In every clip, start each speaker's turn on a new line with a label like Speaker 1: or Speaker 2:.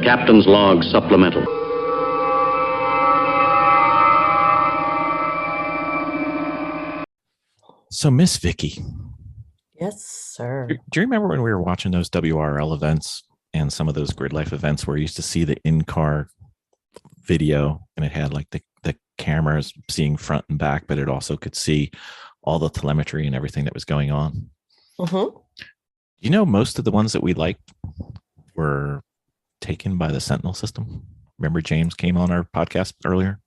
Speaker 1: Captain's Log Supplemental.
Speaker 2: So, Miss Vicki.
Speaker 3: Yes, sir.
Speaker 2: Do you remember when we were watching those WRL events and some of those grid life events where you used to see the in-car video and it had like the cameras seeing front and back, but it also could see all the telemetry and everything that was going on?
Speaker 3: Mm-hmm.
Speaker 2: You know, most of the ones that we liked were taken by the Sentinel system. Remember James came on our podcast earlier?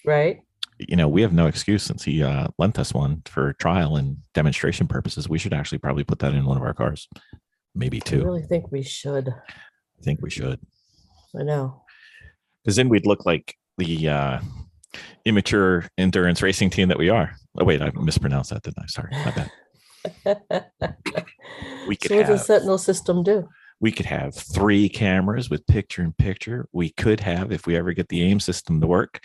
Speaker 3: Right.
Speaker 2: You know, we have no excuse since he lent us one for trial and demonstration purposes. We should actually probably put that in one of our cars. Maybe two.
Speaker 3: I really think we should.
Speaker 2: I think we should.
Speaker 3: I know.
Speaker 2: Because then we'd look like the immature endurance racing team that we are. Oh, wait, I mispronounced that, didn't I? Sorry, my bad. We could
Speaker 3: So what does the Sentinel system do?
Speaker 2: We could have 3 cameras with picture-in-picture. We could have, if we ever get the AIM system to work,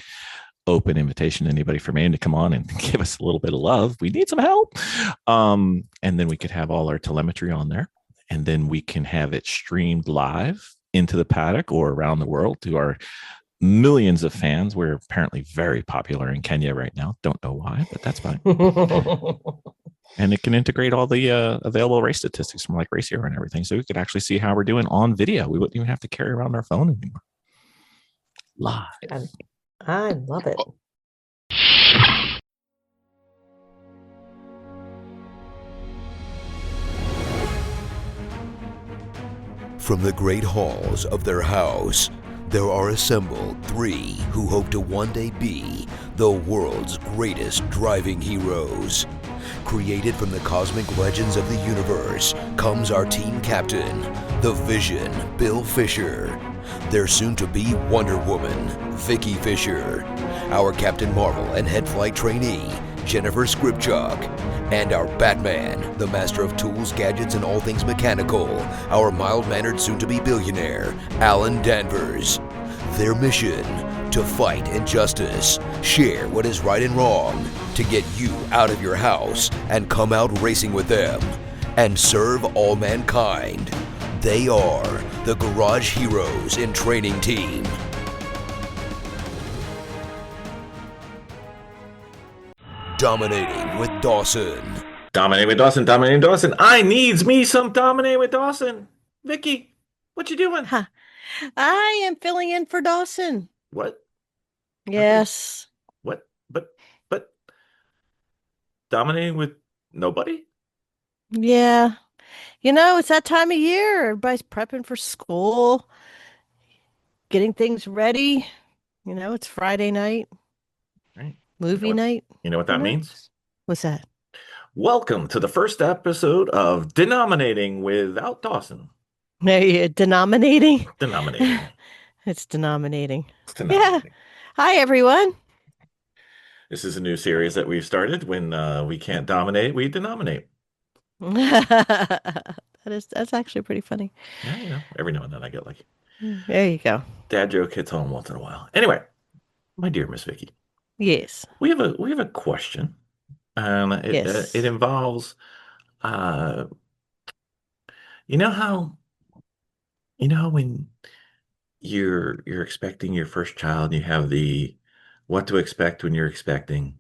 Speaker 2: open invitation to anybody from AIM to come on and give us a little bit of love. We need some help. And then we could have all our telemetry on there. And then we can have it streamed live into the paddock or around the world to our millions of fans. We're apparently very popular in Kenya right now. Don't know why, but that's fine. And it can integrate all the available race statistics from like Race Hero and everything. So we could actually see how we're doing on video. We wouldn't even have to carry around our phone anymore. Live.
Speaker 3: I love it.
Speaker 4: From the great halls of their house, there are assembled 3 who hope to one day be the world's greatest driving heroes. Created from the cosmic legends of the universe comes our team captain, the Vision, Bill Fisher. Their soon-to-be Wonder Woman, Vicki Fisher. Our Captain Marvel and head flight trainee, Jennifer Skripchuk. And our Batman, the master of tools, gadgets, and all things mechanical, our mild-mannered soon-to-be billionaire, Alan Danvers. Their mission, to fight injustice, share what is right and wrong, to get you out of your house and come out racing with them, and serve all mankind. They are the Garage Heroes in Training Team. Dominating with Dawson.
Speaker 2: Dominating with Dawson, dominating Dawson. I needs me some dominating with Dawson. Vicki, what you doing?
Speaker 3: Huh. I am filling in for Dawson.
Speaker 2: What?
Speaker 3: Yes.
Speaker 2: What? But dominating with nobody?
Speaker 3: Yeah. You know, it's that time of year. Everybody's prepping for school, getting things ready. You know, it's Friday night.
Speaker 2: Right.
Speaker 3: Movie night.
Speaker 2: You know what that means?
Speaker 3: What's that?
Speaker 2: Welcome to the first episode of Denominating without Dawson.
Speaker 3: Denominating?
Speaker 2: Denominating.
Speaker 3: It's denominating.
Speaker 2: Yeah.
Speaker 3: Hi, everyone.
Speaker 2: This is a new series that we've started. When we can't dominate, we denominate.
Speaker 3: That's actually pretty funny.
Speaker 2: Yeah, you know, every now and then I get like,
Speaker 3: there you go.
Speaker 2: Dad joke hits home once in a while. Anyway, my dear Miss Vicki.
Speaker 3: Yes.
Speaker 2: We have a question.
Speaker 3: Yes.
Speaker 2: It involves, you know how when you're expecting your first child, you have the what to expect when you're expecting.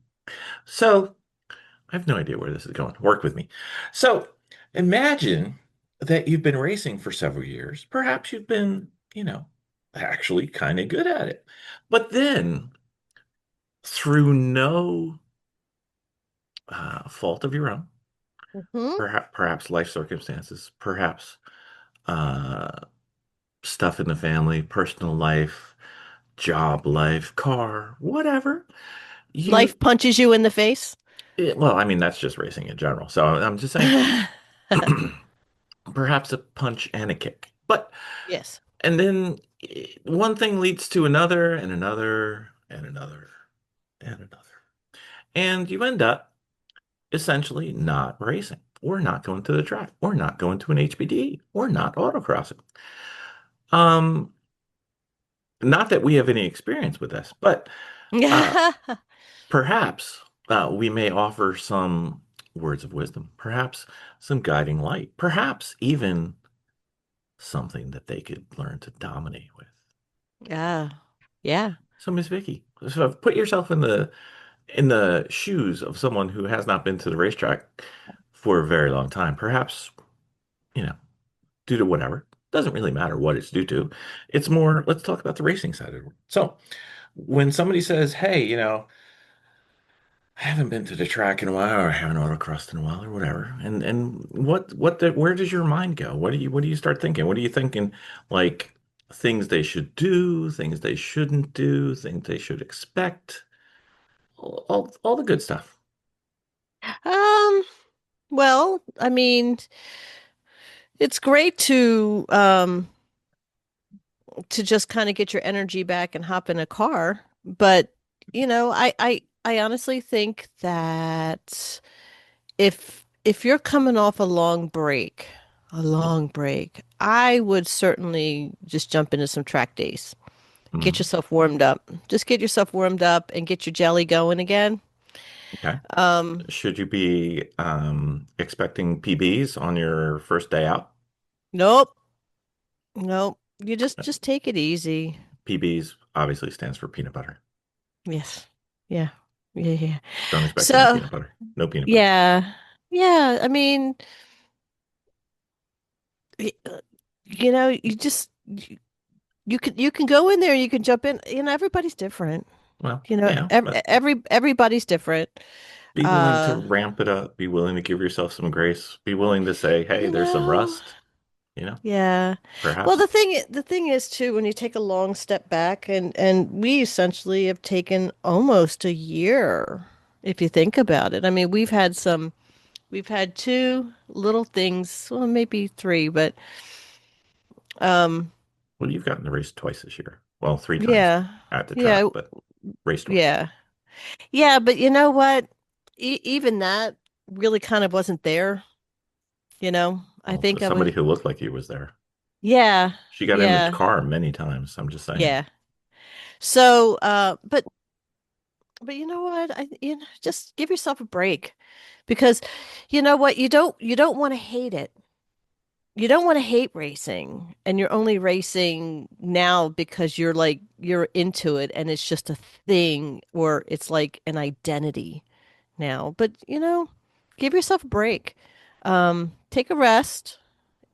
Speaker 2: So I have no idea where this is going. Work with me. So imagine that you've been racing for several years. Perhaps you've been, actually kind of good at it. But then through no fault of your own, perhaps life circumstances, perhaps stuff in the family, personal life, job life, car, whatever.
Speaker 3: Life punches you in the face?
Speaker 2: Well, I mean, that's just racing in general. So I'm just saying perhaps a punch and a kick. But
Speaker 3: yes.
Speaker 2: And then one thing leads to another and another and another and another. And you end up essentially not racing. Or not going to the track. Or not going to an HPD. Or not autocrossing. Not that we have any experience with this, but perhaps we may offer some words of wisdom, perhaps some guiding light, perhaps even something that they could learn to dominate with.
Speaker 3: Yeah. Yeah.
Speaker 2: So, Miss Vicky, so put yourself in the shoes of someone who has not been to the racetrack for a very long time. Perhaps, you know, due to whatever. Doesn't really matter what it's due to. It's more, let's talk about the racing side of it. So, when somebody says, "Hey, I haven't been to the track in a while, or I haven't autocrossed in a while, or whatever," and where does your mind go? What do you start thinking? What are you thinking? Like things they should do, things they shouldn't do, things they should expect, all the good stuff.
Speaker 3: Um, well, I mean, it's great to just kind of get your energy back and hop in a car, but I honestly think that if you're coming off a long break, I would certainly just jump into some track days. Get
Speaker 2: Mhm.
Speaker 3: yourself warmed up. Just get yourself warmed up and get your jelly going again.
Speaker 2: Okay.
Speaker 3: Um,
Speaker 2: Should you be expecting PBs on your first day out?
Speaker 3: nope, nope. You just take it easy.
Speaker 2: PBs obviously stands for peanut butter.
Speaker 3: Yes. Yeah. Yeah, yeah.
Speaker 2: Don't expect any
Speaker 3: So,
Speaker 2: peanut butter. No peanut butter.
Speaker 3: yeah. Yeah, I mean, y- uh, you just you can go in there, you can jump in. Everybody's different.
Speaker 2: Well, yeah, but
Speaker 3: Everybody's different.
Speaker 2: be willing to
Speaker 3: Uh,
Speaker 2: ramp it up. Be willing to give yourself some grace. Be willing to say, "Hey,
Speaker 3: you
Speaker 2: there's some
Speaker 3: know,
Speaker 2: rust."
Speaker 3: yeah. Well,
Speaker 2: Perhaps.
Speaker 3: the thing is too, when you take a long step back, and we essentially have taken almost a year, if you think about it. I mean, we've had two little things, well, maybe three, but um,
Speaker 2: Well, you've gotten the race twice this year. Well, three times
Speaker 3: yeah,
Speaker 2: at the track,
Speaker 3: yeah,
Speaker 2: but race twice.
Speaker 3: yeah, yeah. But you know what? Even that really kind of wasn't there. I
Speaker 2: Well,
Speaker 3: think I was,
Speaker 2: somebody who looked like you was there.
Speaker 3: yeah,
Speaker 2: She got in the
Speaker 3: yeah,
Speaker 2: car many times. I'm just saying.
Speaker 3: yeah. So, but you know what? Just give yourself a break because you know what? You don't want to hate it. You don't want to hate racing, and you're only racing now because you're into it and it's just a thing or it's like an identity now. But give yourself a break. Take a rest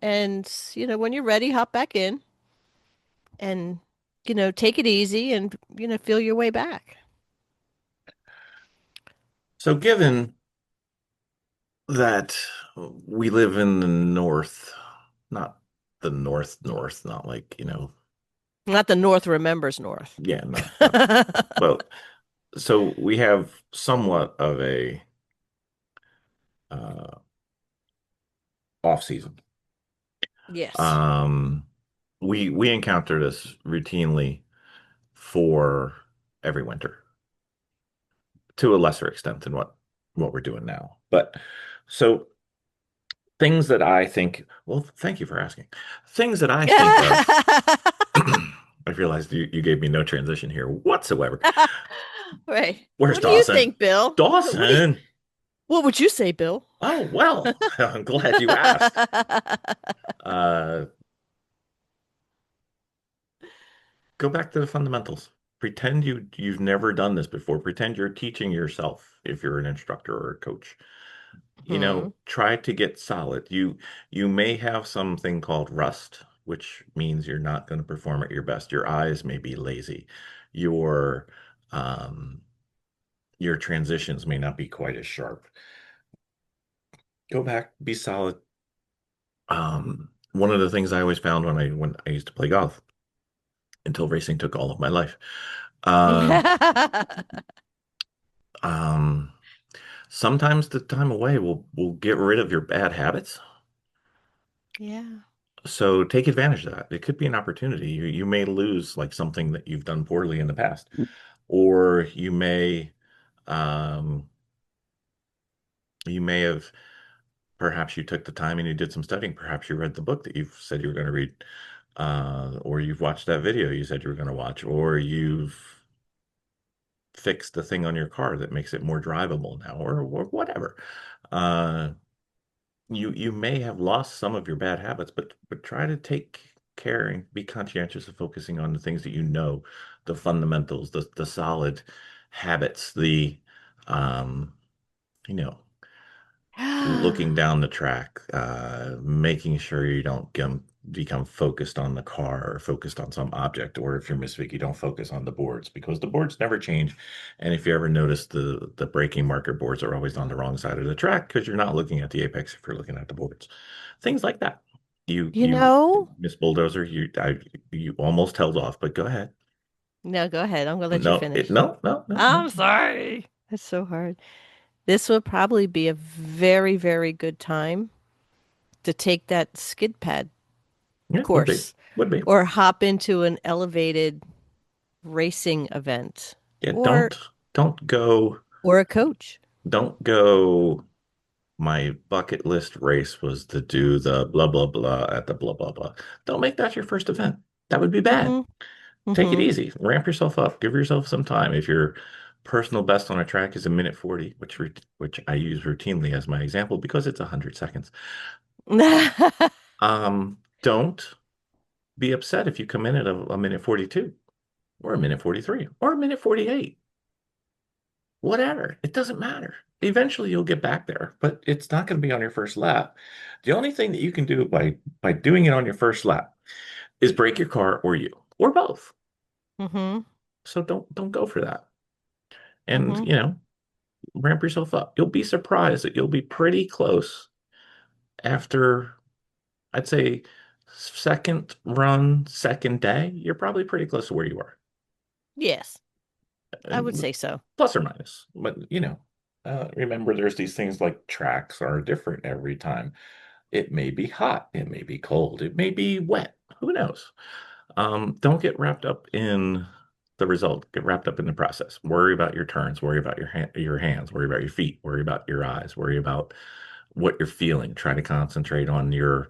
Speaker 3: and when you're ready, hop back in and take it easy and feel your way back.
Speaker 2: So, given that we live in the north, not the north, not like,
Speaker 3: Not the North remembers North.
Speaker 2: yeah, not, well, so we have somewhat of a uh, off season.
Speaker 3: Yes.
Speaker 2: Um, we encounter this routinely for every winter to a lesser extent than what we're doing now. But so things that I think, well, thank you for asking. Things that I think of, I realized you gave me no transition here whatsoever.
Speaker 3: Right.
Speaker 2: Where's
Speaker 3: What do you
Speaker 2: Dawson?
Speaker 3: think, Bill?
Speaker 2: Dawson.
Speaker 3: What would you say, Bill?
Speaker 2: Oh, well, I'm glad you asked. Uh, Go back to the fundamentals. Pretend you've never done this before. Pretend you're teaching yourself if you're an instructor or a coach.
Speaker 3: Hmm.
Speaker 2: Try to get solid. You may have something called rust, which means you're not going to perform at your best. Your eyes may be lazy. Your um your transitions may not be quite as sharp. Go back, be solid. One of the things I always found when I used to play golf until racing took all of my life. Uh, um, Sometimes the time away will get rid of your bad habits.
Speaker 3: Yeah.
Speaker 2: So take advantage of that. It could be an opportunity. You may lose like something that you've done poorly in the past, or um, you may have perhaps you took the time and you did some studying. Perhaps you read the book that you've said you were going to read, or you've watched that video you said you were going to watch, or you've fixed the thing on your car that makes it more drivable now, or whatever. Uh, you may have lost some of your bad habits, but try to take care and be conscientious of focusing on the things that you know, the fundamentals, the solid habits, the um, you know, looking down the track, making sure you don't become focused on the car or focused on some object, or if you're Miss Vicky, don't focus on the boards because the boards never change. And if you ever notice the braking marker boards are always on the wrong side of the track because you're not looking at the apex if you're looking at the boards, things like that.
Speaker 3: You know,
Speaker 2: Miss Bulldozer, you almost held off, but go ahead.
Speaker 3: no, go ahead. I'm gonna let you
Speaker 2: No,
Speaker 3: finish.
Speaker 2: no.
Speaker 3: I'm sorry. It's so hard. This would probably be a very, very good time to take that skid pad
Speaker 2: Yeah,
Speaker 3: course
Speaker 2: would be.
Speaker 3: or hop into an elevated racing event
Speaker 2: Yeah,
Speaker 3: or
Speaker 2: don't go.
Speaker 3: or a coach.
Speaker 2: Don't go. My bucket list race was to do the blah blah blah at the blah blah blah. Don't make that your first event. That would be bad.
Speaker 3: Mm-hmm.
Speaker 2: Take it
Speaker 3: Mm-hmm.
Speaker 2: easy. Ramp yourself up. Give yourself some time. If your personal best on a track is a minute 40, which I use routinely as my example because it's 100 seconds. Don't be upset if you come in at a minute 42 or a minute 43 or a minute 48. Whatever. It doesn't matter. Eventually you'll get back there, but it's not going to be on your first lap. The only thing that you can do by doing it on your first lap is break your car or you or both.
Speaker 3: Mm-hmm.
Speaker 2: So don't go for that. And
Speaker 3: Mm-hmm.
Speaker 2: ramp yourself up. You'll be surprised that you'll be pretty close after I'd say second run, second day, you're probably pretty close to where you were.
Speaker 3: Yes, I would say so.
Speaker 2: Plus or minus. But remember there's these things like tracks are different every time. It may be hot, it may be cold, it may be wet. Who knows? Don't get wrapped up in the result. Get wrapped up in the process. Worry about your turns. Worry about your hands. Worry about your feet. Worry about your eyes. Worry about what you're feeling. Try to concentrate on your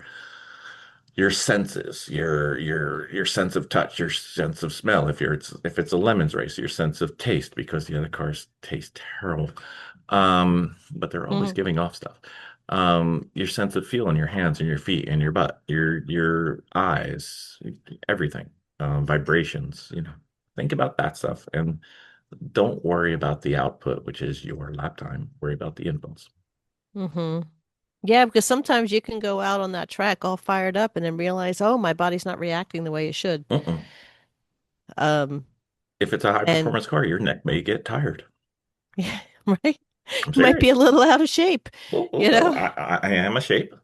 Speaker 2: senses, your sense of touch, your sense of smell. If it's a lemons race, your sense of taste because the other cars taste terrible. But they're always
Speaker 3: Mm-hmm.
Speaker 2: giving off stuff. Your sense of feel in your hands and your feet and your butt, your eyes, everything, vibrations. Think about that stuff and don't worry about the output, which is your lap time. Worry about the inputs.
Speaker 3: Mm-hmm. Yeah, because sometimes you can go out on that track all fired up and then realize, oh, my body's not reacting the way it should.
Speaker 2: Mm-mm.
Speaker 3: Um,
Speaker 2: If it's a high
Speaker 3: and
Speaker 2: performance car, your neck may get tired.
Speaker 3: yeah, right?
Speaker 2: I'm
Speaker 3: You might be a
Speaker 2: serious.
Speaker 3: little out of shape, you
Speaker 2: Well,
Speaker 3: know?
Speaker 2: I am a shape.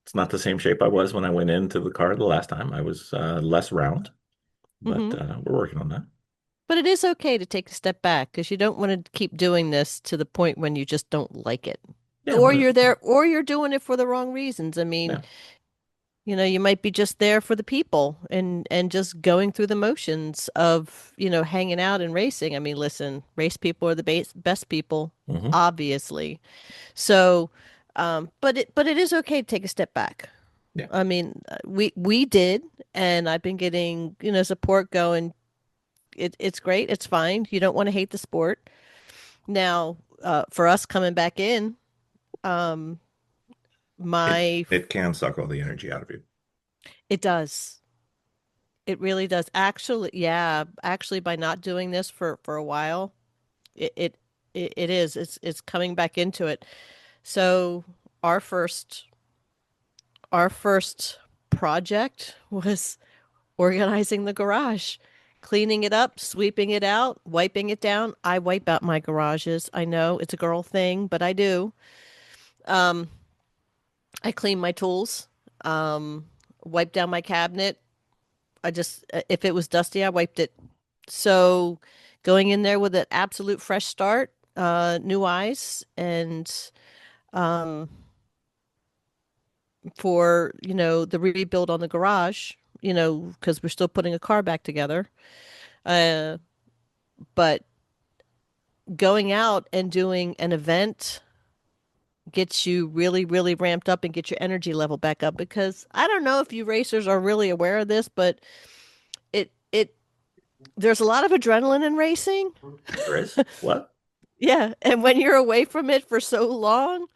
Speaker 2: It's not the same shape I was when I went into the car the last time. I was less round, but
Speaker 3: Hmm.
Speaker 2: we're working on that.
Speaker 3: But it is okay to take a step back because you don't want to keep doing this to the point when you just don't like it.
Speaker 2: Yeah,
Speaker 3: Or you're there, or you're doing it for the wrong reasons. I mean,
Speaker 2: yeah.
Speaker 3: you might be just there for the people and just going through the motions of, hanging out and racing. I mean, listen, race people are the best people,
Speaker 2: Hmm.
Speaker 3: obviously. So, but it is okay to take a step back.
Speaker 2: Yeah.
Speaker 3: I mean, we did, and I've been getting, support going. It's great. It's fine. You don't want to hate the sport. Now, for us coming back in, um, my
Speaker 2: It can suck all the energy out of you.
Speaker 3: it does. It really does. Actually, yeah, actually by not doing this for a while, it it it is. It's coming back into it. So our first our first project was organizing the garage, cleaning it up, sweeping it out, wiping it down. I wipe out my garages. I know it's a girl thing, but I do. Um, I clean my tools, wipe down my cabinet. If it was dusty, I wiped it. So going in there with an absolute fresh start, new eyes, and um, for, the rebuild on the garage, because we're still putting a car back together. Uh, but going out and doing an event gets you really, really ramped up and get your energy level back up because I don't know if you racers are really aware of this, but it there's a lot of adrenaline in racing.
Speaker 2: There is? What?
Speaker 3: Yeah, and when you're away from it for so long,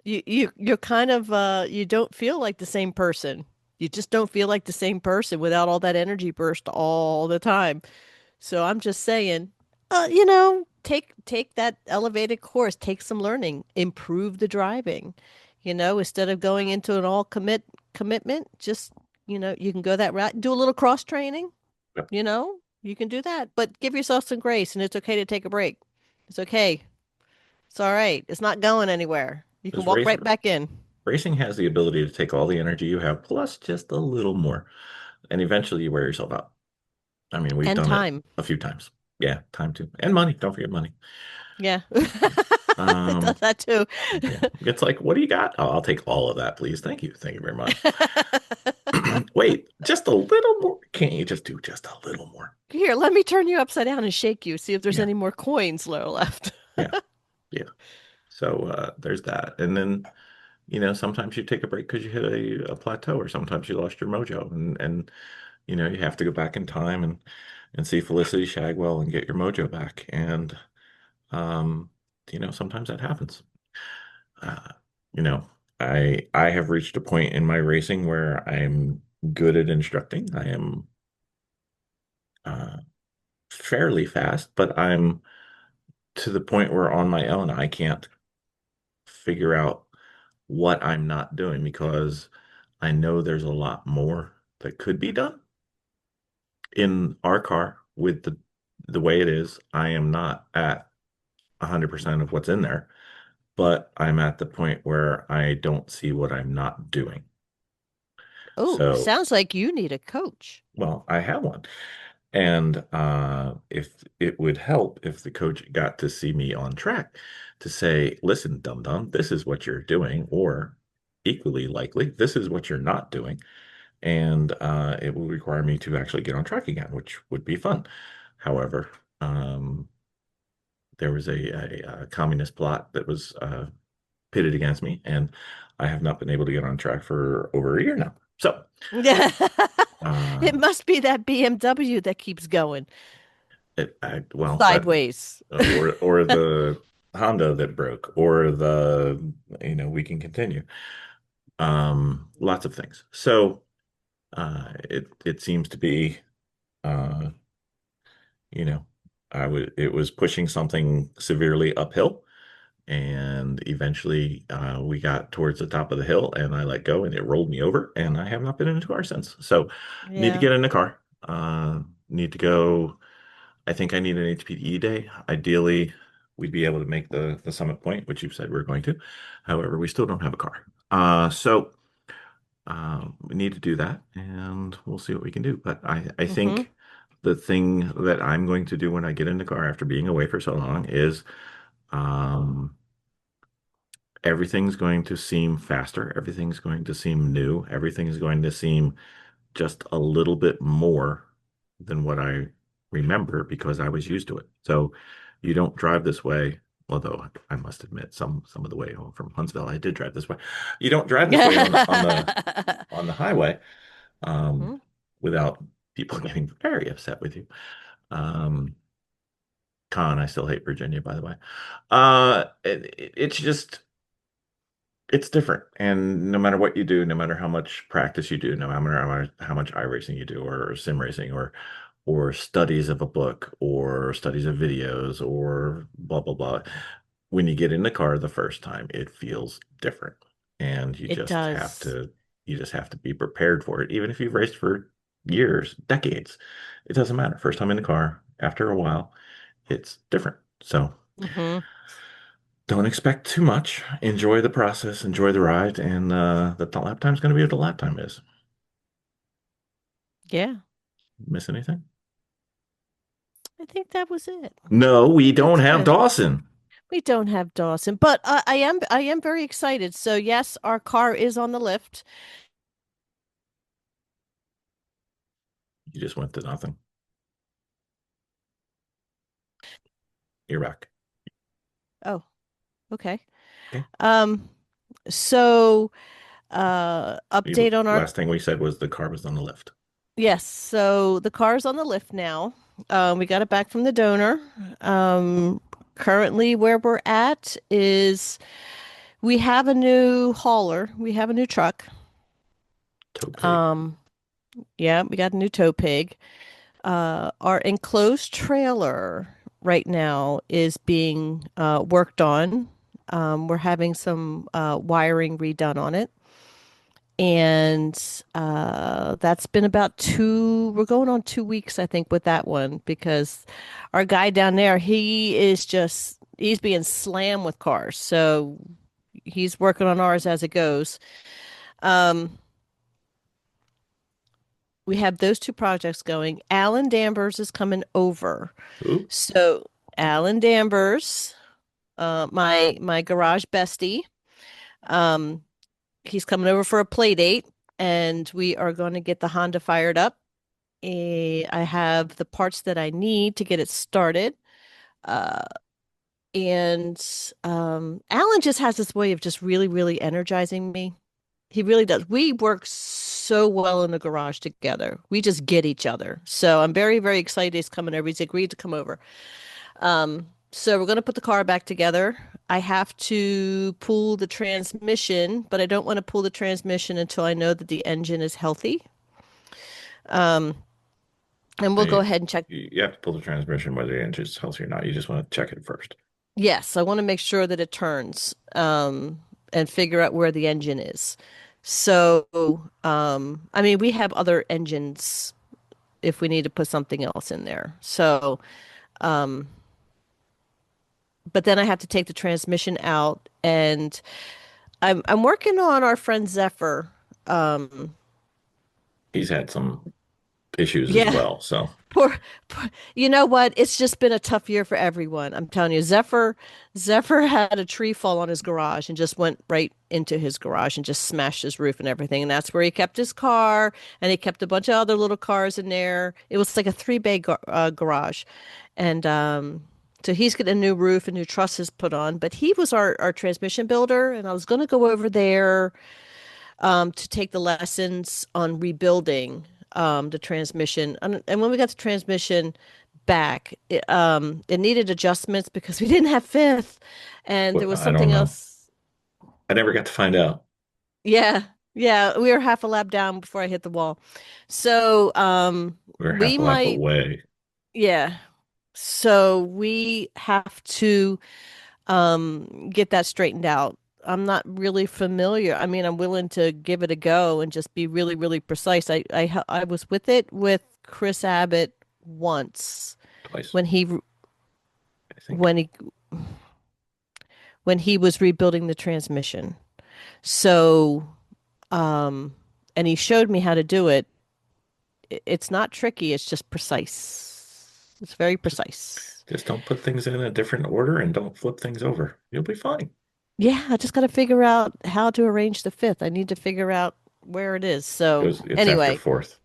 Speaker 3: you're kind of you don't feel like the same person. You just don't feel like the same person without all that energy burst all the time. So I'm just saying, take that elevated course, take some learning, improve the driving. Instead of going into an all commitment, just you can go that route, do a little cross training.
Speaker 2: Yep.
Speaker 3: You can do that, but give yourself some grace, and it's okay to take a break. It's okay. It's all right. It's not going anywhere. You can
Speaker 2: Because
Speaker 3: walk right back in.
Speaker 2: racing has the ability to take all the energy you have plus just a little more, and eventually you wear yourself out. I mean, we've
Speaker 3: And
Speaker 2: done it
Speaker 3: time.
Speaker 2: a few times. Yeah, time too, and money. Don't forget money.
Speaker 3: Yeah. It
Speaker 2: Um,
Speaker 3: does that too.
Speaker 2: yeah, it's like, what do you got? Oh, I'll take all of that, please. Thank you very much. Wait, just a little more. Can't you just do just a little more?
Speaker 3: Here, let me turn you upside down and shake you, see if there's
Speaker 2: Yeah,
Speaker 3: any more coins left.
Speaker 2: yeah, yeah. So there's that, and then sometimes you take a break because you hit a plateau, or sometimes you lost your mojo, and you have to go back in time and see Felicity Shagwell and get your mojo back, and um, sometimes that happens. Uh, you know, I have reached a point in my racing where I'm good at instructing. I am uh, fairly fast, but I'm to the point where on my own I can't figure out what I'm not doing because I know there's a lot more that could be done in our car with the way it is. I am not at 100% of what's in there, but I'm at the point where I don't see what I'm not doing.
Speaker 3: Oh,
Speaker 2: So,
Speaker 3: sounds like you need a coach.
Speaker 2: well, I have one. And if it would help if the coach got to see me on track to say, listen, dum dum, this is what you're doing, or equally likely, this is what you're not doing. And it will require me to actually get on track again, which would be fun. However, there was a communist plot that was pitted against me, and I have not been able to get on track for over a year now. So,
Speaker 3: It
Speaker 2: um,
Speaker 3: must be that BMW that keeps going
Speaker 2: well, that
Speaker 3: sideways.
Speaker 2: or the Honda that broke, or we can continue. Lots of things. So, it seems to be, uh, you know, it was pushing something severely uphill. And eventually we got towards the top of the hill and I let go and it rolled me over and I have not been in a car since. So need to
Speaker 3: Yeah.
Speaker 2: get in the car. Need to go. I think I need an HPE day. Ideally, we'd be able to make the summit point, which you've said we're going to. However, we still don't have a car. So we need to do that and we'll see what we can do. But I
Speaker 3: Mm-hmm.
Speaker 2: think the thing that I'm going to do when I get in the car after being away for so long is um, everything's going to seem faster. Everything's going to seem new. Everything's going to seem just a little bit more than what I remember because I was used to it. So you don't drive this way, although I must admit some of the way home from Huntsville, I did drive this way. You don't drive this way on the highway
Speaker 3: Hmm.
Speaker 2: without people getting very upset with you. Um, I still hate Virginia, by the way. It's just it's different. And no matter what you do, no matter how much practice you do, no matter how much iRacing you do, or sim racing, or studies of a book, or studies of videos, or blah blah blah, when you get in the car the first time, it feels different, and
Speaker 3: It does.
Speaker 2: you just have to be prepared for it. Even if you've raced for years, decades, it doesn't matter. First time in the car, after a while, it's different. So
Speaker 3: Hmm.
Speaker 2: don't expect too much. Enjoy the process, enjoy the ride, and the lap time's going to be what the lap time is.
Speaker 3: Yeah.
Speaker 2: Miss anything?
Speaker 3: I think that was it.
Speaker 2: No,
Speaker 3: I
Speaker 2: we
Speaker 3: think
Speaker 2: don't
Speaker 3: that's
Speaker 2: have
Speaker 3: good.
Speaker 2: Dawson.
Speaker 3: We don't have Dawson, but I am very excited. So yes, our car is on the lift.
Speaker 2: You just went to nothing. You're back.
Speaker 3: Oh, okay.
Speaker 2: Okay.
Speaker 3: Um, so update on our
Speaker 2: Last thing we said was the car was on the lift.
Speaker 3: yes, so the car's on the lift now. We got it back from the donor. Currently where we're at is We have a new hauler. We have a new truck.
Speaker 2: Tow pig.
Speaker 3: Yeah, we got a new tow pig. Our enclosed trailer right now is being worked on. We're having some wiring redone on it. And that's been about we're going on 2 weeks, I think, with that one because our guy down there, he's being slammed with cars. So he's working on ours as it goes. Um, we have those two projects going. Alan Danvers is coming over.
Speaker 2: Ooh,
Speaker 3: So Alan Danvers, my garage bestie, um, he's coming over for a play date, and we are going to get the Honda fired up. I have the parts that I need to get it started. Uh, and Alan just has this way of just really, really energizing me. He really does. We work so well in the garage together. We just get each other. So I'm very, very excited he's coming over. He's agreed to come over. So we're going to put the car back together. I have to pull the transmission, but I don't want to pull the transmission until I know that the engine is healthy. And we'll go ahead and check.
Speaker 2: You have to pull the transmission whether the engine's healthy or not. You just want to check it first.
Speaker 3: Yes, I want to make sure that it turns, and figure out where the engine is. So, I mean, we have other engines if we need to put something else in there. So, but then I have to take the transmission out, and I'm working on our friend Zephyr.
Speaker 2: He's had some issues as
Speaker 3: Yeah.
Speaker 2: well. So
Speaker 3: Poor, you know what? It's just been a tough year for everyone. I'm telling you, Zephyr had a tree fall on his garage and just went right into his garage and just smashed his roof and everything. And that's where he kept his car, and he kept a bunch of other little cars in there. It was like a three-bay garage, and so he's getting a new roof and new trusses put on. But he was our transmission builder, and I was going to go over there to take the lessons on rebuilding the transmission. And when we got the transmission back, it needed adjustments because we didn't have fifth, and there was
Speaker 2: I don't
Speaker 3: something
Speaker 2: know.
Speaker 3: else.
Speaker 2: I never got to find out.
Speaker 3: Yeah, yeah, we were half a lap down before I hit the wall. So
Speaker 2: We were
Speaker 3: we
Speaker 2: half a lap
Speaker 3: might,
Speaker 2: away.
Speaker 3: yeah. So we have to get that straightened out. I'm not really familiar. I mean, I'm willing to give it a go and just be really, really precise. I was with it with Chris Abbott once
Speaker 2: Twice,
Speaker 3: when he
Speaker 2: I think.
Speaker 3: when he was rebuilding the transmission. So, and he showed me how to do it. It's not tricky. It's just precise. It's very precise.
Speaker 2: Just don't put things in a different order and don't flip things over. You'll be fine.
Speaker 3: Yeah, I just got to figure out how to arrange the fifth. I need to figure out where it is. So
Speaker 2: It's after
Speaker 3: anyway,
Speaker 2: fourth.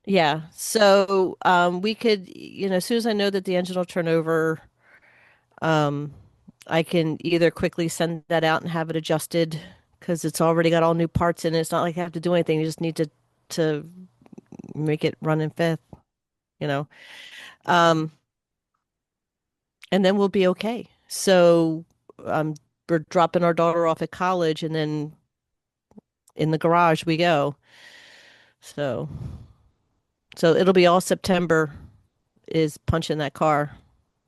Speaker 3: yeah. So we could, as soon as I know that the engine will turn over, um, I can either quickly send that out and have it adjusted because it's already got all new parts in it. It's not like I have to do anything. You just need to make it run in fifth, you know. Um, and then we'll be okay. So we're dropping our daughter off at college, and then in the garage we go. So it'll be all September is punching that car.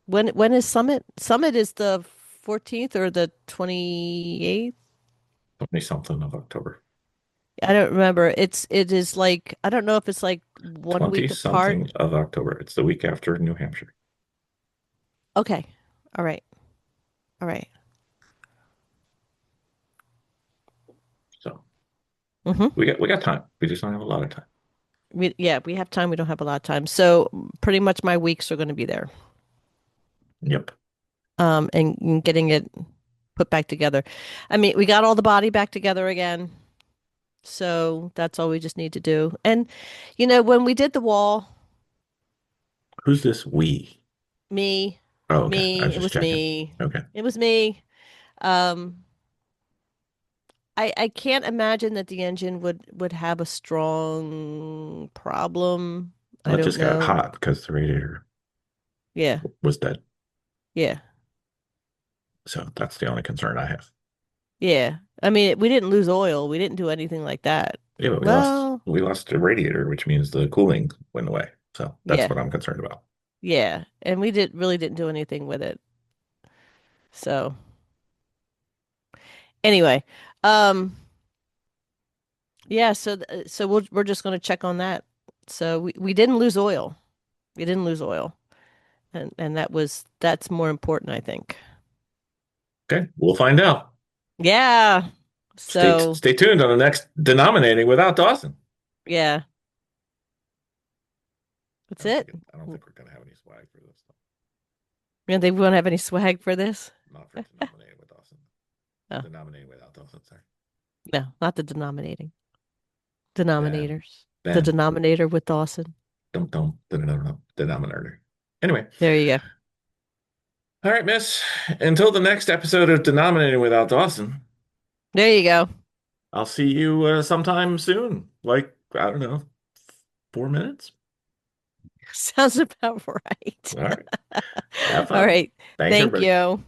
Speaker 3: When is Summit? Summit is the 14th or the 28th?
Speaker 2: 20 something of October.
Speaker 3: I don't remember. It is like I don't know if it's like 1
Speaker 2: 20
Speaker 3: week apart.
Speaker 2: something of October. It's the week after New Hampshire.
Speaker 3: Okay. All right. All right.
Speaker 2: So
Speaker 3: Mm-hmm.
Speaker 2: we got time. We just don't have a lot of time.
Speaker 3: We have time. We don't have a lot of time. So pretty much my weeks are going to be there.
Speaker 2: Yep.
Speaker 3: And getting it put back together. I mean, we got all the body back together again. So that's all we just need to do. And when we did the wall,
Speaker 2: Who's this we?
Speaker 3: me,
Speaker 2: Oh, okay.
Speaker 3: me,
Speaker 2: I was
Speaker 3: it
Speaker 2: just
Speaker 3: was
Speaker 2: checking.
Speaker 3: me.
Speaker 2: Okay.
Speaker 3: It was me. I can't imagine that the engine would have a strong problem.
Speaker 2: Well,
Speaker 3: I
Speaker 2: it
Speaker 3: don't
Speaker 2: just got
Speaker 3: know.
Speaker 2: hot because the radiator
Speaker 3: Yeah.
Speaker 2: was dead.
Speaker 3: Yeah.
Speaker 2: So that's the only concern I have.
Speaker 3: Yeah. I mean, we didn't lose oil. We didn't do anything like that.
Speaker 2: Yeah, but
Speaker 3: Well,
Speaker 2: we lost the radiator, which means the cooling went away. So that's
Speaker 3: yeah.
Speaker 2: what I'm concerned about.
Speaker 3: Yeah. And we really didn't do anything with it. So anyway, um, yeah, so we're just going to check on that. So we didn't lose oil. We didn't lose oil. And that's more important, I think.
Speaker 2: Okay, we'll find out.
Speaker 3: Yeah. So,
Speaker 2: Stay tuned on the next denominating without Dawson.
Speaker 3: yeah, that's it.
Speaker 2: I don't think we're gonna have any swag for this.
Speaker 3: And they won't have any swag for this?
Speaker 2: Not for denominating with Dawson.
Speaker 3: Oh,
Speaker 2: Denominating without Dawson, sorry.
Speaker 3: no, not the denominating.
Speaker 2: Then,
Speaker 3: Denominators. The
Speaker 2: then,
Speaker 3: denominator with Dawson.
Speaker 2: denominator. Anyway,
Speaker 3: There you go.
Speaker 2: all right, miss. Until the next episode of Denominating without Dawson,
Speaker 3: There you go.
Speaker 2: I'll see you sometime soon. Like, I don't know, 4 minutes?
Speaker 3: Sounds about right.
Speaker 2: All right. Have fun.
Speaker 3: All right.
Speaker 2: Thanks,
Speaker 3: Thank
Speaker 2: everybody.
Speaker 3: you.